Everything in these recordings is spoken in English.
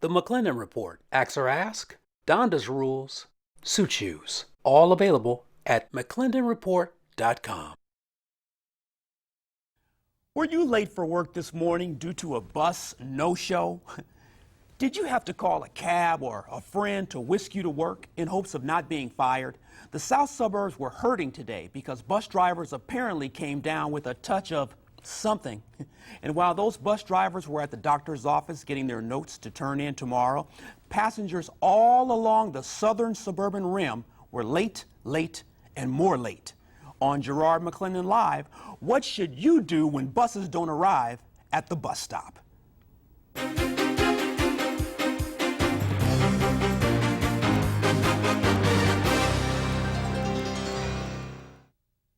The McClendon Report, Ask or Ask, Donda's Rules, Suit Shoes, all available at McClendonReport.com. Were you late for work this morning due to a bus no-show? Did you have to call a cab or a friend to whisk you to work in hopes of not being fired? The south suburbs were hurting today because bus drivers apparently came down with a touch of something. And while those bus drivers were at the doctor's office getting their notes to turn in tomorrow, passengers all along the southern suburban rim were late, and more late. On Garrard McClendon Live, what should you do when buses don't arrive at the bus stop?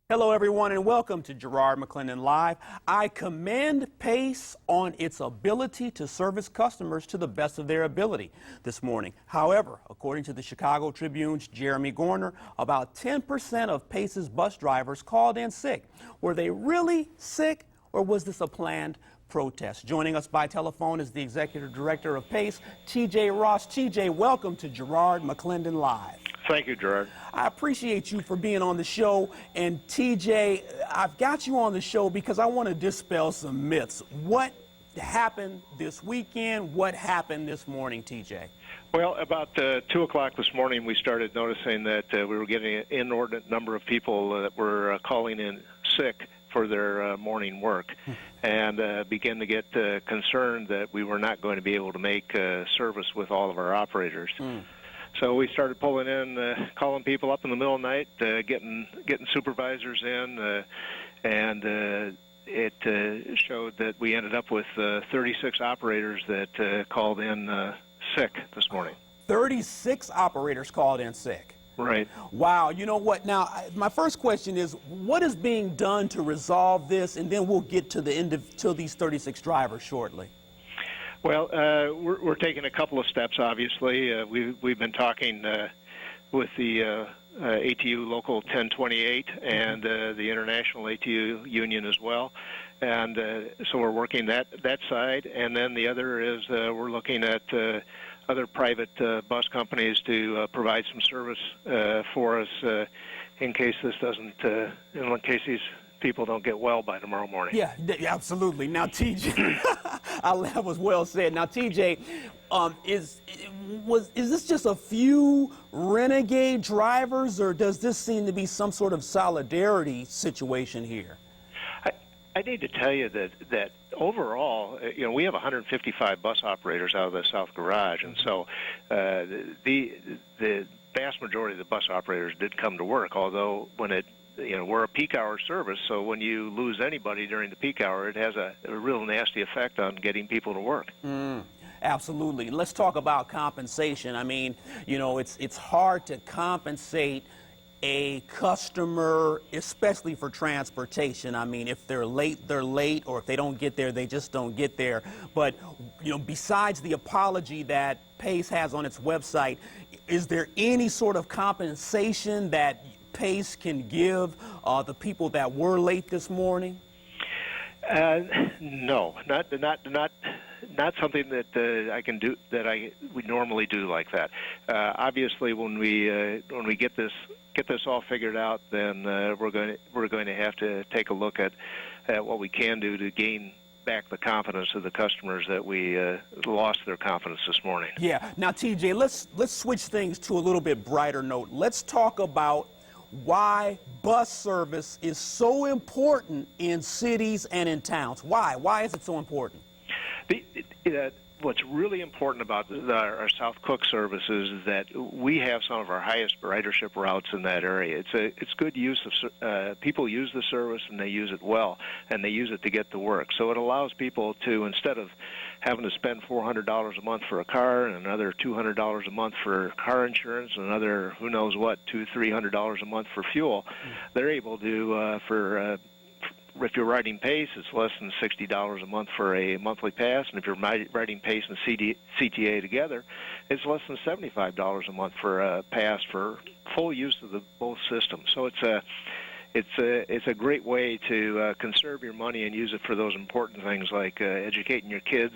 Hello, everyone, and welcome to Garrard McClendon Live. I commend Pace on its ability to service customers to the best of their ability this morning. However, according to the Chicago Tribune's Jeremy Gorner, about 10% of Pace's bus drivers called in sick. Were they really sick, or was this a planned protest? Joining us by telephone is the executive director of Pace, T.J. Ross. T.J., welcome to Garrard McClendon Live. Thank you, Gerard. I appreciate you for being on the show. And TJ, I've got you on the show because I want to dispel some myths. What happened this weekend? What happened this morning, TJ? Well, about 2 o'clock this morning, we started noticing that we were getting an inordinate number of people that were calling in sick for their morning work, and began to get concerned that we were not going to be able to make service with all of our operators. So we started pulling in, calling people up in the middle of the night, getting supervisors in, and it showed that we ended up with 36 operators that called in sick this morning. 36 operators called in sick. Right. Wow. You know what? Now, my first question is, what is being done to resolve this? And then we'll get to the end to these 36 drivers shortly. Well, we're taking a couple of steps, obviously. We've been talking with the ATU Local 1028 and the International ATU Union as well. And so we're working that side. And then the other is we're looking at other private bus companies to provide some service for us in case this doesn't, in case these people don't get well by tomorrow morning. Yeah, absolutely. Now, TJ, that was well said. Now, TJ, is this just a few renegade drivers, or does this seem to be some sort of solidarity situation here? I need to tell you that overall, we have 155 bus operators out of the South Garage, and so the vast majority of the bus operators did come to work, although when we're a peak hour service, so when you lose anybody during the peak hour, it has a real nasty effect on getting people to work. Absolutely. Let's talk about compensation. I mean, it's hard to compensate a customer, especially for transportation. I mean, if they're late, or if they don't get there, they just don't get there. But, besides the apology that Pace has on its website, is there any sort of compensation that Pace can give the people that were late this morning? No, not something that I can do that we normally do like that. Obviously, when we get this all figured out, then we're going to have to take a look at what we can do to gain back the confidence of the customers that we lost their confidence this morning. Yeah. Now, TJ, let's switch things to a little bit brighter note. Let's talk about why bus service is so important in cities and in towns. Why? Why is it so important? What's really important about our South Cook service is that we have some of our highest ridership routes in that area. It's good use of people use the service, and they use it well, and they use it to get to work. So it allows people to, instead of having to spend $400 a month for a car and another $200 a month for car insurance and another who knows what, $200-300 a month for fuel, they're able to if you're riding Pace, it's less than $60 a month for a monthly pass, and if you're riding Pace and CTA together, it's less than $75 a month for a pass for full use of both systems. So it's a great way to conserve your money and use it for those important things like educating your kids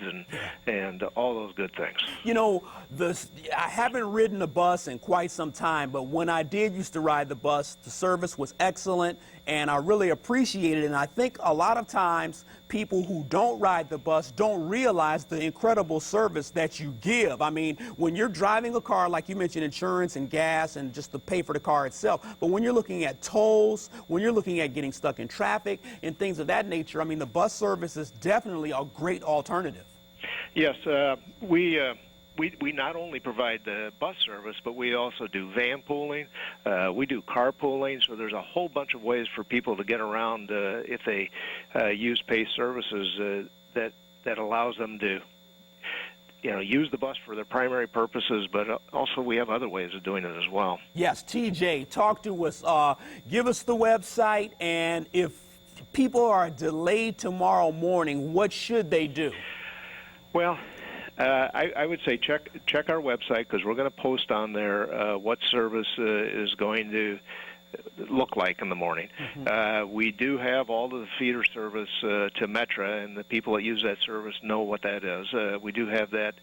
and all those good things. You know, I haven't ridden a bus in quite some time, but when I did used to ride the bus, the service was excellent, and I really appreciated it. And I think a lot of times people who don't ride the bus don't realize the incredible service that you give. I mean, when you're driving a car, like you mentioned, insurance and gas and just to pay for the car itself, but when you're looking at tolls, when you're looking at getting stuck in traffic and things of that nature, I mean, the bus service is definitely a great alternative. Yes, we not only provide the bus service, but we also do van pooling. We do carpooling, so there's a whole bunch of ways for people to get around if they use PACE services that allows them to, use the bus for their primary purposes, but also we have other ways of doing it as well. Yes, TJ, talk to us. Give us the website, and if people are delayed tomorrow morning, what should they do? Well, I would say check our website, because we're going to post on there what service is going to look like in the morning. Mm-hmm. We do have all of the feeder service to Metra, and the people that use that service know what that is. We do have that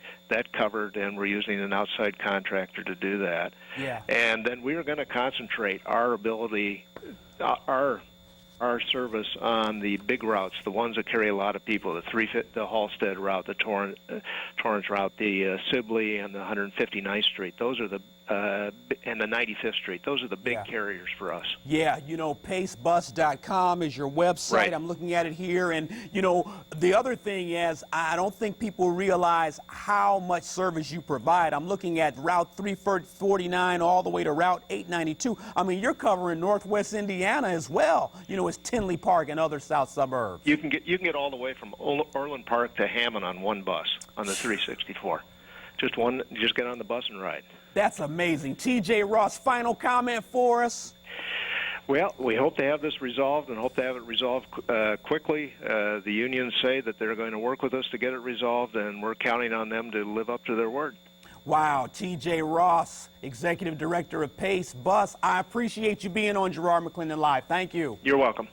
covered, and we're using an outside contractor to do that. Yeah. And then we are going to concentrate our ability, our service on the big routes, the ones that carry a lot of people, the Halstead route, the Torrance route, the Sibley and the 159th Street. Those are and the 95th Street. Those are the big carriers for us. Yeah, pacebus.com is your website. Right. I'm looking at it here. And, the other thing is, I don't think people realize how much service you provide. I'm looking at Route 349 all the way to Route 892. I mean, you're covering Northwest Indiana as well. It's Tinley Park and other south suburbs. You can get all the way from Orland Park to Hammond on one bus on the 364. Just get on the bus and ride. That's amazing. TJ Ross, final comment for us? Well, we hope to have this resolved and hope to have it resolved quickly. The unions say that they're going to work with us to get it resolved, and we're counting on them to live up to their word. Wow, TJ Ross, Executive Director of PACE Bus. I appreciate you being on Garrard McClendon Live. Thank you. You're welcome.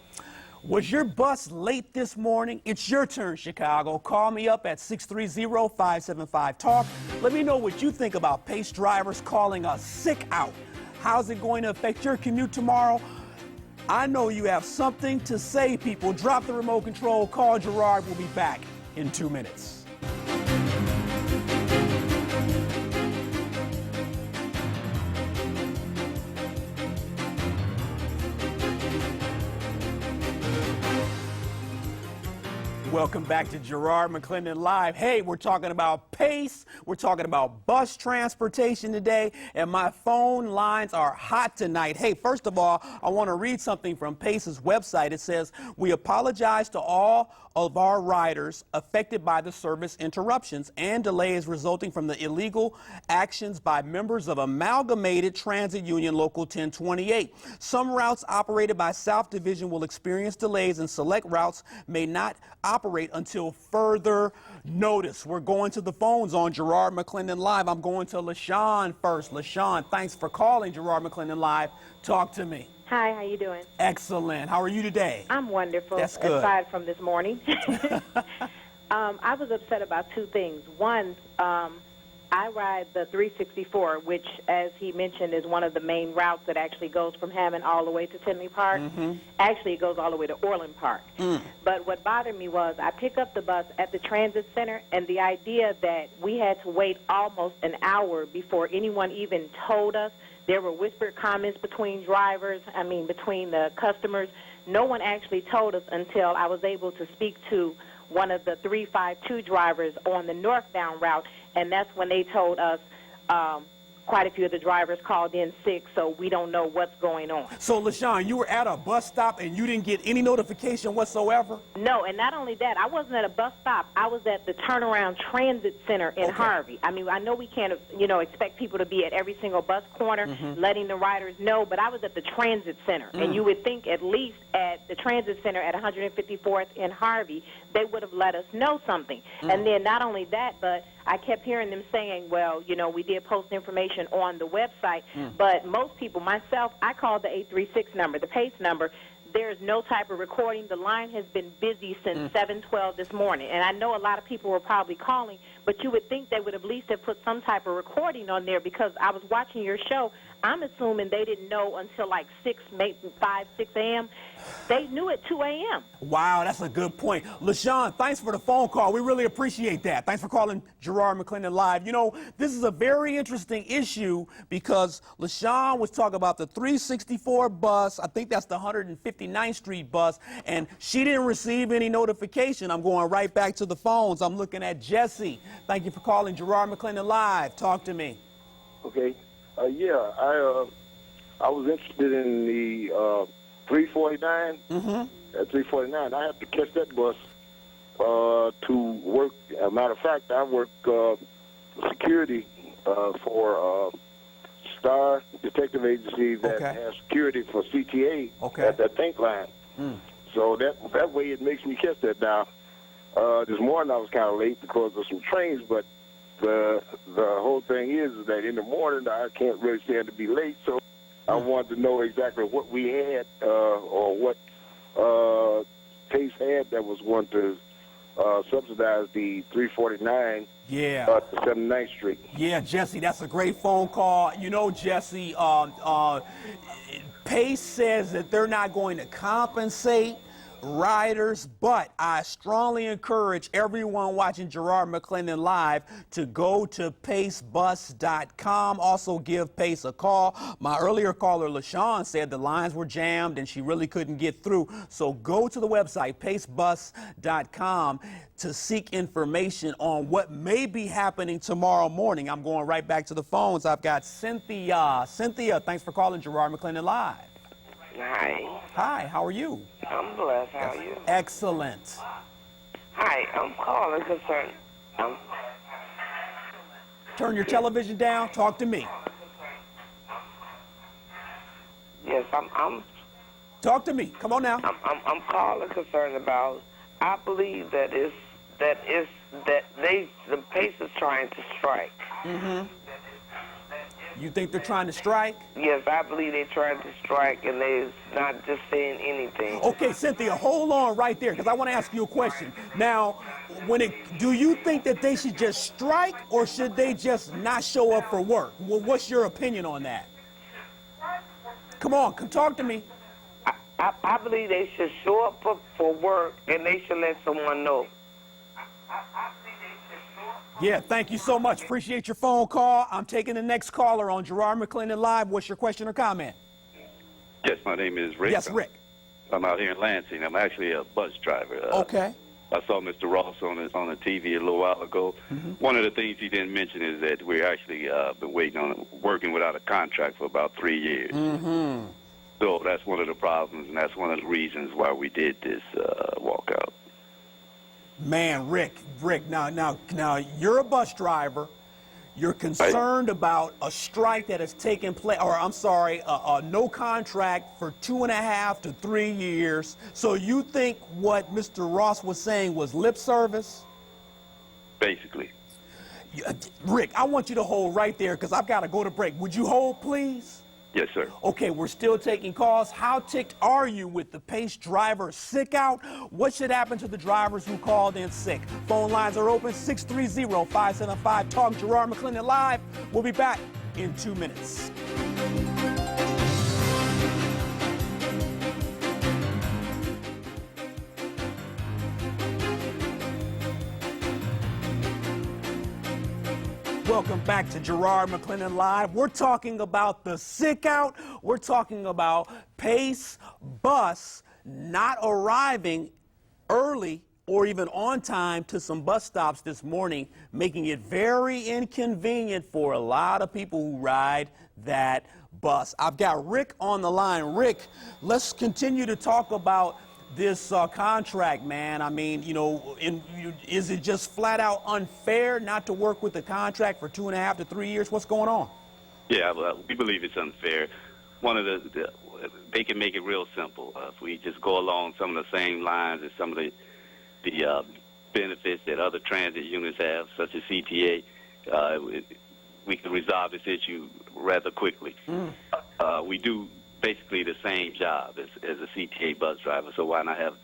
Was your bus late this morning? It's your turn, Chicago. Call me up at 630-575-TALK. Let me know what you think about PACE drivers calling us sick out. How's it going to affect your commute tomorrow? I know you have something to say, people. Drop the remote control. Call Garrard. We'll be back in 2 minutes. Welcome back to Garrard McClendon Live. Hey, we're talking about PACE. We're talking about bus transportation today, and my phone lines are hot tonight. Hey, first of all, I want to read something from PACE's website. It says, "We apologize to all of our riders affected by the service interruptions and delays resulting from the illegal actions by members of Amalgamated Transit Union Local 1028. Some routes operated by South Division will experience delays, and select routes may not operate until further notice." We're going to the phones on Garrard McClendon Live. I'm going to LaShawn first. LaShawn, thanks for calling Garrard McClendon Live. Talk to me. Hi, how you doing? Excellent. How are you today? I'm wonderful. That's good. Aside from this morning. I was upset about two things. One, I ride the 364, which, as he mentioned, is one of the main routes that actually goes from Hammond all the way to Tinley Park. Mm-hmm. Actually, it goes all the way to Orland Park. But what bothered me was I pick up the bus at the transit center, and the idea that we had to wait almost an hour before anyone even told us. There were whispered comments between between the customers. No one actually told us until I was able to speak to one of the 352 drivers on the northbound route, and that's when they told us quite a few of the drivers called in sick, so we don't know what's going on. So, LaShawn, you were at a bus stop and you didn't get any notification whatsoever? No, and not only that, I wasn't at a bus stop. I was at the turnaround transit center in Harvey. I mean, I know we can't, expect people to be at every single bus corner letting the riders know, but I was at the transit center. And you would think at least at the transit center at 154th in Harvey, they would have let us know something. And then not only that, but I kept hearing them saying, well, we did post information on the website, but most people, myself, I called the 836 number, the PACE number. There's no type of recording. The line has been busy since 7:12 this morning, and I know a lot of people were probably calling, but you would think they would at least have put some type of recording on there, because I was watching your show. I'm assuming they didn't know until like 6, maybe 5, 6 a.m. They knew at 2 a.m. Wow, that's a good point. LaShawn, thanks for the phone call. We really appreciate that. Thanks for calling Garrard McClendon Live. You know, this is a very interesting issue because LaShawn was talking about the 364 bus. I think that's the 159th Street bus, and she didn't receive any notification. I'm going right back to the phones. I'm looking at Jesse. Thank you for calling Garrard McClendon Live. Talk to me. Okay. I was interested in the 349. At 349, I have to catch that bus to work. As a matter of fact, I work security for Star Detective Agency that has security for CTA at that tank line. So that way it makes me catch that now. This morning I was kind of late because of some trains, but the whole thing is that in the morning I can't really stand to be late, so I wanted to know exactly what we had or what Pace had that was going to subsidize the 349 to 79th Street. Yeah, Jesse, that's a great phone call. You know, Jesse, Pace says that they're not going to compensate riders, but I strongly encourage everyone watching Garrard McClendon Live to go to pacebus.com. Also give Pace a call. My earlier caller, LaShawn, said the lines were jammed and she really couldn't get through. So go to the website, pacebus.com, to seek information on what may be happening tomorrow morning. I'm going right back to the phones. I've got Cynthia. Cynthia, thanks for calling Garrard McClendon Live. Hi. Hi, how are you? I'm blessed. How are you? Excellent. Hi, I'm calling concerned. Turn your television down. Talk to me. Yes, I'm. Talk to me. Come on now. I'm calling concerned about. I believe that the Pace is trying to strike. You think they're trying to strike? Yes, I believe they're trying to strike, and they're not just saying anything. Okay, Cynthia, hold on right there, because I want to ask you a question. Now, do you think that they should just strike, or should they just not show up for work? Well, what's your opinion on that? Come on, talk to me. I believe they should show up for work, and they should let someone know. Yeah, thank you so much. Appreciate your phone call. I'm taking the next caller on Garrard McClendon Live. What's your question or comment? Yes, my name is Rick. Yes, Rick. I'm out here in Lansing. I'm actually a bus driver. Okay. I saw Mr. Ross on the TV a little while ago. One of the things he didn't mention is that we're actually been working without a contract for about 3 years. So that's one of the problems, and that's one of the reasons why we did this walkout. Man, Rick, now you're a bus driver. You're concerned about a strike that has taken place, or I'm sorry, a no contract for 2.5 to 3 years. So you think what Mr. Ross was saying was lip service? Basically. Rick, I want you to hold right there because I've got to go to break. Would you hold, please? Yes, sir. Okay, we're still taking calls. How ticked are you with the Pace driver sick out? What should happen to the drivers who called in sick? Phone lines are open, 630-575-TALK. Garrard McClendon Live. We'll be back in 2 minutes. Welcome back to Garrard McClendon Live. We're talking about the sick out. We're talking about Pace bus not arriving early or even on time to some bus stops this morning, making it very inconvenient for a lot of people who ride that bus. I've got Rick on the line. Rick, let's continue to talk about this contract, man. I mean, is it just flat out unfair not to work with the contract for 2.5 to 3 years? What's going on? Yeah, well, we believe it's unfair. One of they can make it real simple. If we just go along some of the same lines as some of the benefits that other transit units have, such as CTA, we can resolve this issue rather quickly. We do basically the same job as a CTA bus driver. So why not have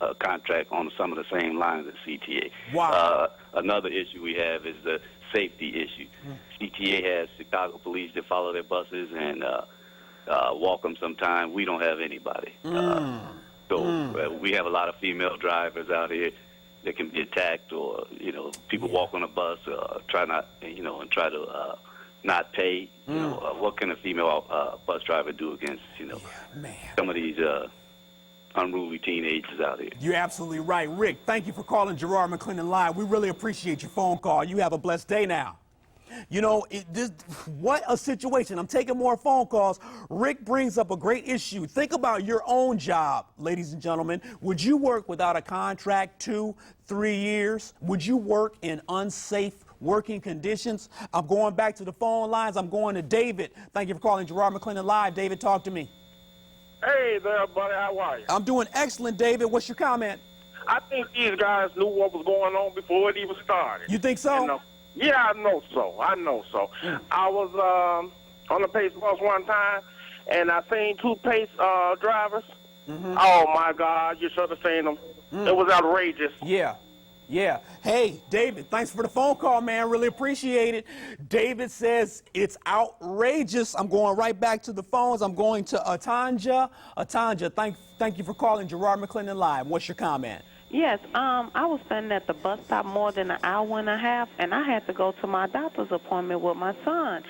a contract on some of the same lines as CTA? Wow. Another issue we have is the safety issue. CTA has Chicago police that follow their buses and walk them sometimes. We don't have anybody. So we have a lot of female drivers out here that can be attacked, or people walk on a bus, try to not pay. What can a female bus driver do against some of these unruly teenagers out here? You're absolutely right. Rick, thank you for calling Garrard McClendon Live. We really appreciate your phone call. You have a blessed day now. What a situation. I'm taking more phone calls. Rick brings up a great issue. Think about your own job, ladies and gentlemen. Would you work without a contract 2-3 years? Would you work in unsafe working conditions? I'm going back to the phone lines. I'm going to David. Thank you for calling Garrard McClendon Live. David, talk to me. Hey there, buddy. How are you? I'm doing excellent, David. What's your comment? I think these guys knew what was going on before it even started. You think so? Yeah, I know so. I was on the Pace bus one time, and I seen 2 Pace drivers. Oh, my God, you should have seen them. It was outrageous. Yeah. Hey, David, thanks for the phone call, man. Really appreciate it. David says it's outrageous. I'm going right back to the phones. I'm going to Atanja. Atanja, thank you for calling Garrard McClendon Live. What's your comment? Yes, I was standing at the bus stop more than an hour and a half, and I had to go to my doctor's appointment with my son.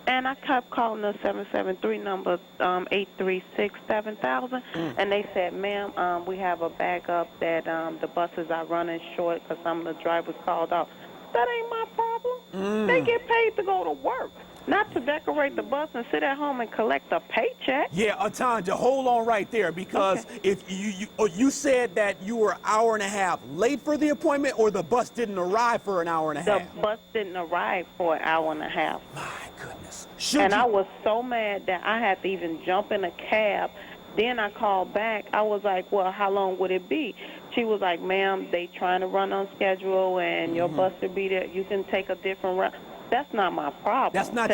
And I kept calling the 773 number, 836-7000, and they said, ma'am, we have a backup that the buses are running short because some of the drivers called off. That ain't my problem. They get paid to go to work, not to decorate the bus and sit at home and collect a paycheck. Yeah, Atanja, hold on right there, because if you said that you were an hour and a half late for the appointment, or the bus didn't arrive for an hour and a half? The bus didn't arrive for an hour and a half. My goodness. I was so mad that I had to even jump in a cab. Then I called back. I was like, well, how long would it be? She was like, ma'am, they trying to run on schedule, and your bus will be there. You can take a different route. That's not my problem. That's not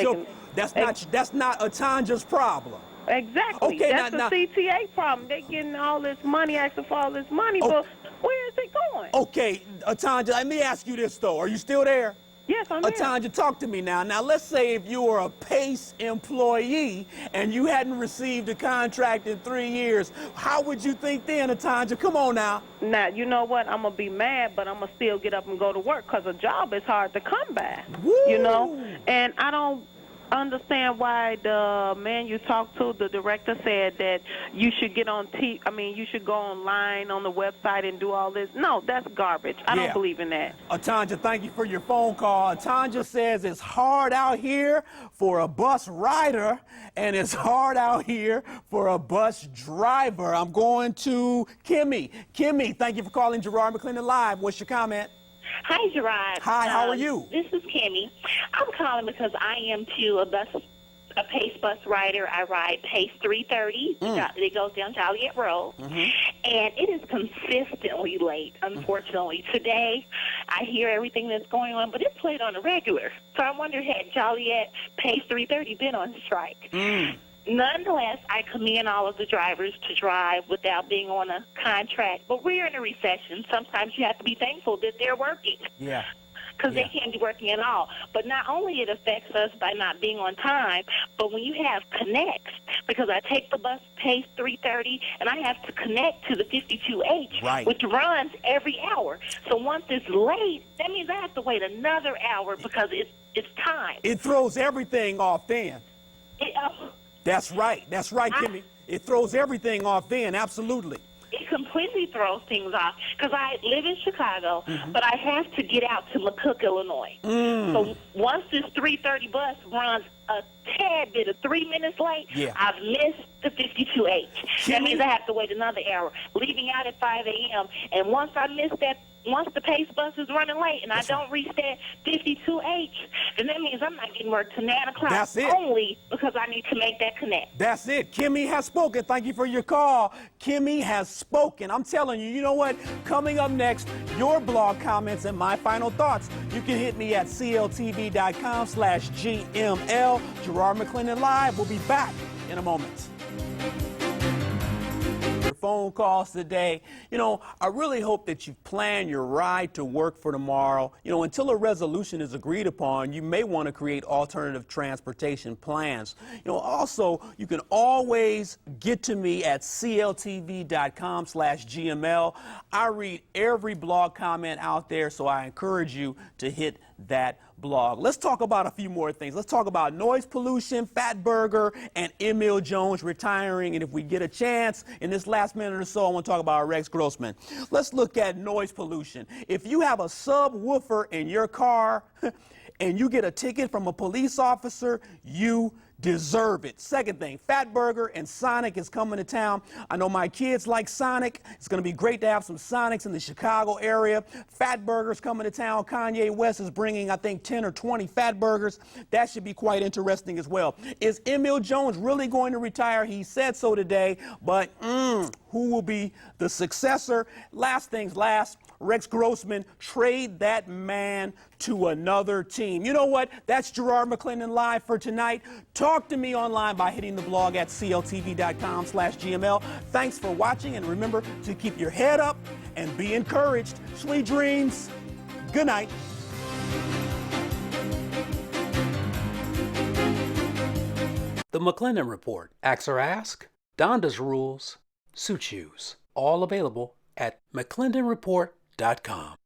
that's not Atanja's problem. Exactly. Okay, that's the CTA problem. They getting all this money, asking for all this money, but where is it going? Okay, Atanja, let me ask you this though. Are you still there? Yes, I'm here. Atanja, talk to me now. Now, let's say if you were a PACE employee and you hadn't received a contract in 3 years, how would you think then, Atanja? Come on now. Now, you know what? I'm going to be mad, but I'm going to still get up and go to work, because a job is hard to come by. Woo! And I don't understand why the man you talked to, the director, said that you should get on you should go online on the website and do all this. No, that's garbage. I don't believe in that. Atanja, thank you for your phone call. Atanja says it's hard out here for a bus rider, and it's hard out here for a bus driver. I'm going to Kimmy. Kimmy, thank you for calling Garrard McClendon Live. What's your comment? Hi, Gerard. Hi, how are you? This is Kimmy. I'm calling because I am, too, a PACE bus rider. I ride PACE 330. It goes down Joliet Road. And it is consistently late, unfortunately. Today, I hear everything that's going on, but it's late on the regular. So I wonder, had Joliet PACE 330 been on strike? Nonetheless, I commend all of the drivers to drive without being on a contract. But we're in a recession. Sometimes you have to be thankful that they're working. Yeah. Because they can't be working at all. But not only it affects us by not being on time, but when you have connects, because I take the bus PACE 330, and I have to connect to the 52H, which runs every hour. So once it's late, that means I have to wait another hour because it's time. It throws everything off then. That's right, Kimmy. It throws everything off then, absolutely. It completely throws things off, because I live in Chicago, but I have to get out to McCook, Illinois. So once this 3:30 bus runs a tad bit of 3 minutes late, I've missed the 52H. That means I have to wait another hour, leaving out at 5 a.m. And once I miss that, once the PACE bus is running late and I don't reach that 52H, then that means I'm not getting work till 9 o'clock. That's it. Only because I need to make that connect. That's it. Kimmy has spoken. Thank you for your call. Kimmy has spoken. I'm telling you, you know what? Coming up next, your blog comments and my final thoughts. You can hit me at cltv.com/GML. Garrard McClendon Live. We'll be back in a moment. phone calls today. I really hope that you plan your ride to work for tomorrow. Until a resolution is agreed upon, you may want to create alternative transportation plans. Also, you can always get to me at cltv.com/GML. I read every blog comment out there, so I encourage you to hit that blog. Let's talk about a few more things. Let's talk about noise pollution, Fatburger, and Emil Jones retiring. And if we get a chance in this last minute or so, I want to talk about Rex Grossman. Let's look at noise pollution. If you have a subwoofer in your car and you get a ticket from a police officer, you deserve it. Second thing, Fatburger and Sonic is coming to town. I know my kids like Sonic. It's going to be great to have some Sonics in the Chicago area. Fatburger's coming to town. Kanye West is bringing, I think, 10 or 20 Fatburgers. That should be quite interesting as well. Is Emil Jones really going to retire? He said so today, but who will be the successor? Last things last, Rex Grossman, trade that man to another team. You know what? That's Garrard McClendon Live for tonight. Talk to me online by hitting the blog at cltv.com/GML. Thanks for watching, and remember to keep your head up and be encouraged. Sweet dreams. Good night. The McClendon Report. Ask or Ask, Donda's Rules, Suit Shoes. All available at McClendonReport.com.